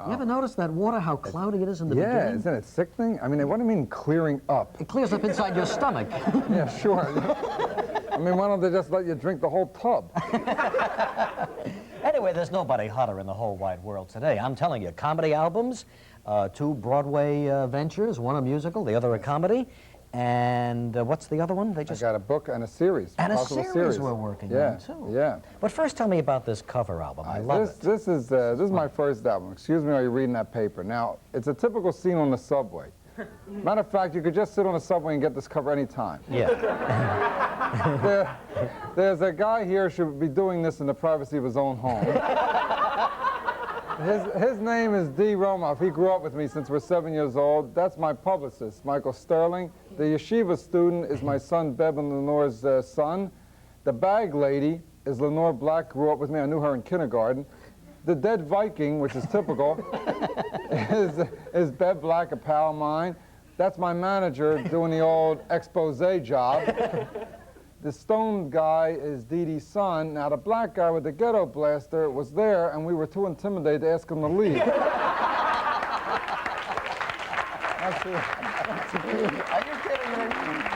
You ever notice that water, how cloudy it is in the beginning? Yeah, isn't it sickening? I mean, what do you mean clearing up? It clears up inside your stomach. Yeah, sure. I mean, why don't they just let you drink the whole tub? Anyway, there's nobody hotter in the whole wide world today. I'm telling you, comedy albums, 2 Broadway ventures, one a musical, the other a comedy, and what's the other one? I got a book and a series. And a series we're working on, too. Yeah. But first, tell me about this cover album. I love it. This is my first album. Excuse me while you're reading that paper. Now, it's a typical scene on the subway. Matter of fact, you could just sit on the subway and get this cover anytime. Yeah. There's a guy here who should be doing this in the privacy of his own home. His name is D. Romoff. He grew up with me since we're 7 years old. That's my publicist, Michael Sterling. The yeshiva student is my son, Beb and Lenore's son. The bag lady is Lenore Black, grew up with me. I knew her in kindergarten. The dead Viking, which is typical, is Beb Black, a pal of mine. That's my manager doing the old expose job. The stone guy is Dee Dee's son. Now, the black guy with the ghetto blaster was there, and we were too intimidated to ask him to leave. Are you kidding me?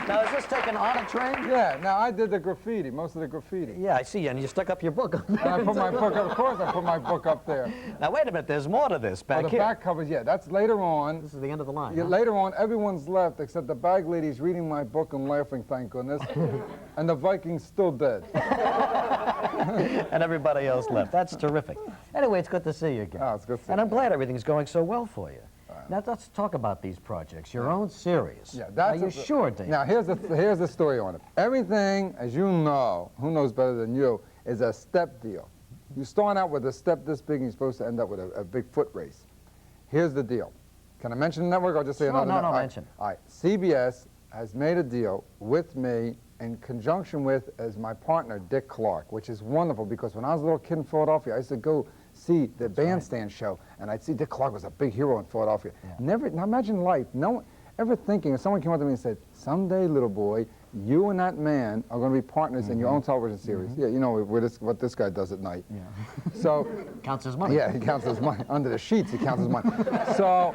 Now, is this taken on a train? Yeah, now I did the graffiti, most of the graffiti. Yeah, I see, and you stuck up your book up there. And I put my book up, of course I put my book up there. Now, wait a minute, there's more to this back The here. back covers, yeah, that's later on. This is the end of the line. Yeah, huh? later on, everyone's left except the bag lady's reading my book and laughing, thank goodness. And the Viking's still dead. And everybody else left. That's terrific. Anyway, it's good to see you again. Oh, it's good to see And I'm you. glad everything's going so well for you. Now, let's talk about these projects, your own series. Yeah, Are you sure, Dave? Now, here's the story on it. Everything, as you know, who knows better than you, is a step deal. You start out with a step this big, and you're supposed to end up with a big foot race. Here's the deal. Can I mention the network, or just say another network? No, mention. All right, CBS has made a deal with me in conjunction with, as my partner, Dick Clark, which is wonderful, because when I was a little kid in Philadelphia, I used to go see the bandstand show, and I'd see Dick Clark was a big hero in Philadelphia. Yeah. Now imagine life, no one ever thinking, if someone came up to me and said, someday, little boy, you and that man are going to be partners in your own television series. Yeah, you know what this guy does at night. Yeah. So, Counts his money. yeah, he counts his money. Under the sheets, he counts his money. So,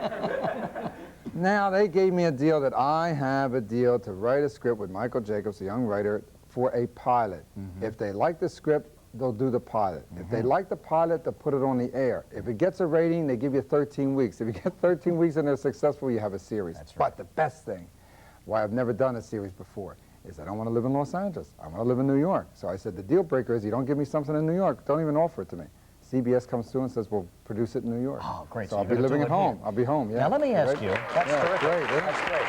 now they gave me a deal that I have a deal to write a script with Michael Jacobs, a young writer, for a pilot. If they like the script, they'll do the pilot. If they like the pilot, they'll put it on the air. If it gets a rating, they give you 13 weeks. If you get 13 weeks and they're successful, you have a series. That's right. But the best thing, why I've never done a series before, is I don't want to live in Los Angeles. I want to live in New York. So I said, the deal breaker is you don't give me something in New York, don't even offer it to me. CBS comes through and says, we'll produce it in New York. Oh, great. So So I'll you're be gonna living do at it home. here. I'll be home, yeah. Now, let me ask Right? you. That's Yeah, terrific. great, isn't it? That's great.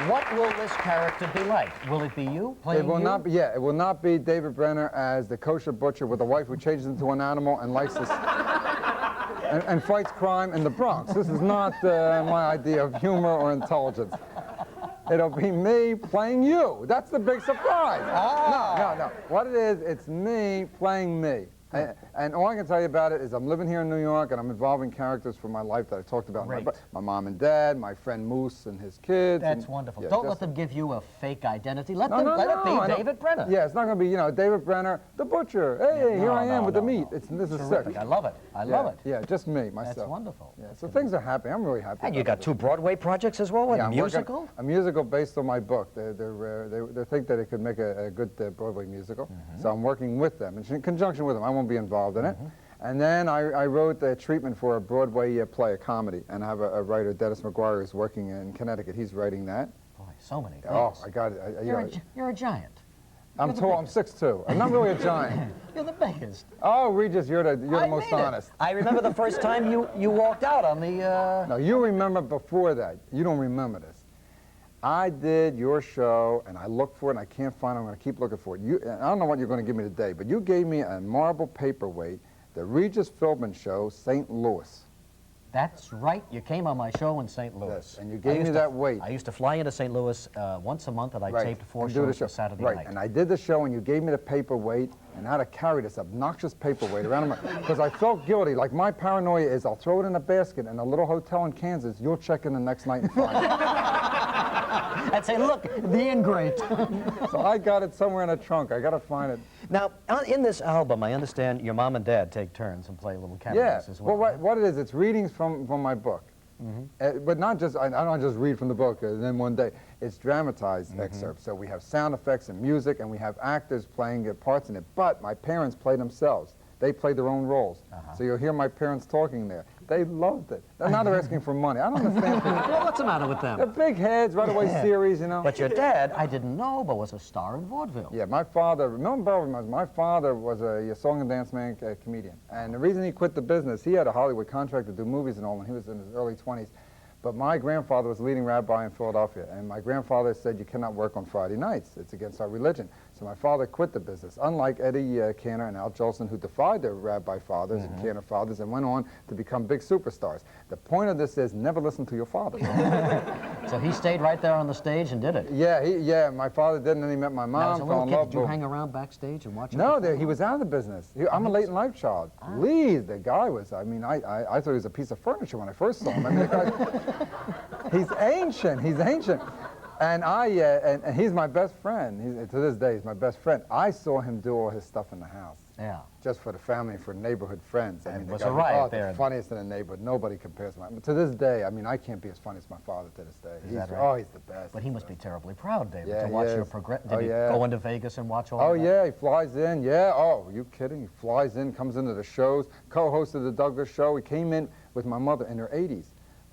What will this character be like? Will it be you playing It will you? not be, yeah, it will not be David Brenner as the kosher butcher with a wife who changes into an animal and likes this and fights crime in the Bronx. This is not my idea of humor or intelligence. It'll be me playing you. That's the big surprise. No. What it is, it's me playing me. And all I can tell you about it is I'm living here in New York, and I'm involving characters from my life that I talked about. Great. My mom and dad, my friend Moose and his kids. That's and, wonderful. yeah, Don't just- let them give you a fake identity. Let No, it be I don't- David Brenner. Yeah, it's not going to be, you know, David Brenner, the butcher. Hey, here I am with the meat. This is Terrific. sick. I love it. I love it. Yeah, just me, myself. That's wonderful. Yeah, That's so gonna things are happening. I'm really happy. And you about got 2 Broadway projects as well? Yeah, A I'm working- musical? A musical based on my book. They think that it could make a good Broadway musical. So I'm working with them, in conjunction with them. I won't be involved in it. And then I wrote a treatment for a Broadway play, a comedy, and I have a writer, Dennis McGuire, who's working in Connecticut. He's writing that. Boy, so many things. Oh, I got it. You're a giant. I'm tall. I'm 6'2". I'm not really a giant. You're the biggest. Oh, Regis, you're the I most mean it. honest. I remember the first time you walked out on the... No, you remember before that. You don't remember this. I did your show, and I looked for it, and I can't find it. I'm going to keep looking for it. I don't know what you're going to give me today, but you gave me a marble paperweight, the Regis Philbin show, St. Louis. That's right. You came on my show in St. Louis. Yes, and you gave me that weight. I used to fly into St. Louis once a month, and I taped 4 and do the shows for Saturday right, night. and I did the show, and you gave me the paperweight, and how to carry this obnoxious paperweight around, because I felt guilty. Like, my paranoia is I'll throw it in a basket in a little hotel in Kansas, you'll check in the next night and find it. I'd say, look, the ingrate. So I got it somewhere in a trunk. I got to find it. Now, in this album, I understand your mom and dad take turns and play little cameos as well. Well, what it is, it's readings from my book. But not just, I don't just read from the book and then one day. It's dramatized excerpts. So we have sound effects and music, and we have actors playing parts in it. But my parents play themselves. They play their own roles. So you'll hear my parents talking there. They loved it. Now they're asking for money. I don't understand. Well, what's the matter with them? They're big heads, right away series, you know. But your dad, I didn't know, but was a star in vaudeville. Yeah, my father, my father was a song and dance man comedian. And the reason he quit the business, he had a Hollywood contract to do movies and all when he was in his early 20s. But my grandfather was leading rabbi in Philadelphia, and my grandfather said, you cannot work on Friday nights. It's against our religion. So my father quit the business, unlike Eddie Cantor and Al Jolson, who defied their rabbi fathers and Cantor fathers and went on to become big superstars. The point of this is never listen to your father. So he stayed right there on the stage and did it? Yeah, my father did, and then he met my mom, Now, as a little fell in kid, love. did you hang around backstage and watch him? No, he was out of the business. I'm a late in life child. Please, the guy was, I mean, I thought he was a piece of furniture when I first saw him. I mean, the guy, he's ancient. And and he's my best friend. To this day, he's my best friend. I saw him do all his stuff in the house. Yeah. Just for the family, for neighborhood friends. I mean, was the guy, a riot there. The funniest in the neighborhood. Nobody compares to to this day, I mean, I can't be as funny as my father to this day. Is that right? Oh, he's the best. But he must be terribly proud, David, Yeah, to watch he your is. progress. Oh, Did he yeah. go into Vegas and watch all Oh, of that? yeah, he flies in. Yeah, oh, are you kidding? He flies in, comes into the shows, co-hosted the Douglas show. He came in with my mother in her 80s,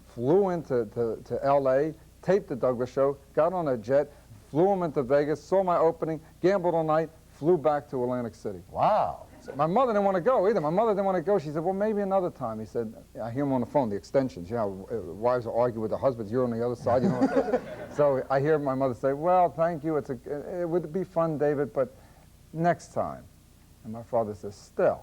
flew into to L.A., taped the Douglas show, got on a jet, flew him into Vegas, saw my opening, gambled all night, flew back to Atlantic City. Wow. So my mother didn't want to go either. My mother didn't want to go. She said, well, maybe another time. He said, I hear him on the phone, the extensions. You know, wives will argue with the husbands. You're on the other side. You know. So I hear my mother say, well, thank you. It would be fun, David, but next time. And my father says, still,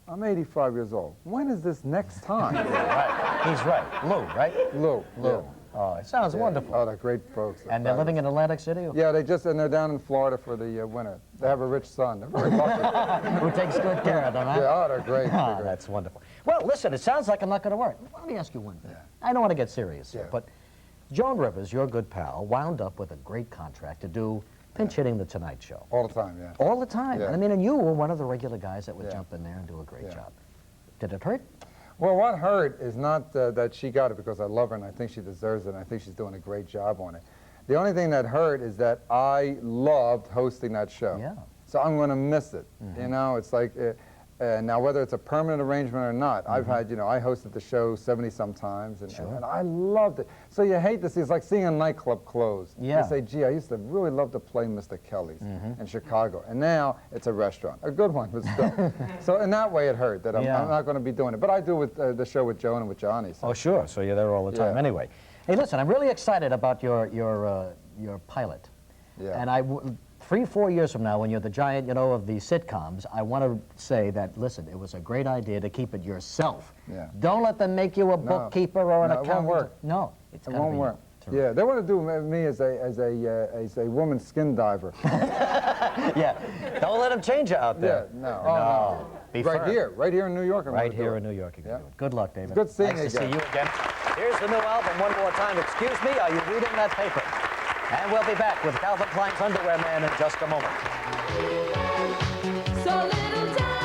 I'm 85 years old. When is this next time? Right. He's right. Lou, right? Lou. Lou. Oh, it sounds wonderful. Oh, they're great folks. And they're living in Atlantic City? Yeah, and they're down in Florida for the winter. They have a rich son. They're very lucky. Who takes good care of them, huh? Yeah, oh, they're great. Ah, that's wonderful. Well, listen, it sounds like I'm not going to work. Let me ask you one thing. Yeah. I don't want to get serious here, Yeah. but Joan Rivers, your good pal, wound up with a great contract to do pinch hitting The Tonight Show. All the time, yeah. All the time. Yeah. I mean, and you were one of the regular guys that would Yeah. jump in there and do a great Yeah. job. Did it hurt? Well, what hurt is not that she got it because I love her and I think she deserves it and I think she's doing a great job on it. The only thing that hurt is that I loved hosting that show. Yeah. So I'm going to miss it. You know, it's like, now whether it's a permanent arrangement or not, I've had, you know, I hosted the show 70-some times and I loved it. So you hate to see, it's like seeing a nightclub close. Yeah. You say, gee, I used to really love to play Mr. Kelly's in Chicago. And now it's a restaurant. A good one, but still. So in that way it hurt that I'm not going to be doing it. But I do with the show with Joan and with Johnny. So. Oh, sure. So you're there all the time Yeah. anyway. Hey, listen, I'm really excited about your pilot. Yeah. And 3-4 years from now, when you're the giant, you know, of the sitcoms, I want to say that, listen, it was a great idea to keep it yourself. Yeah. Don't let them make you a bookkeeper or an No, it won't accountant. work. No, it's It gotta won't be work. terrific. Yeah, they want to do me as a woman skin diver. Yeah. Don't let them change you out there. Yeah, no. No. Be Right firm. right here in New York. I'm Right gonna do here it. in New York, you can Yeah. do it. Good luck, David. Good seeing nice you to again. see you again. Here's the new album one more time. Excuse me, are you reading that paper? And we'll be back with Calvin Klein's Underwear Man in just a moment. So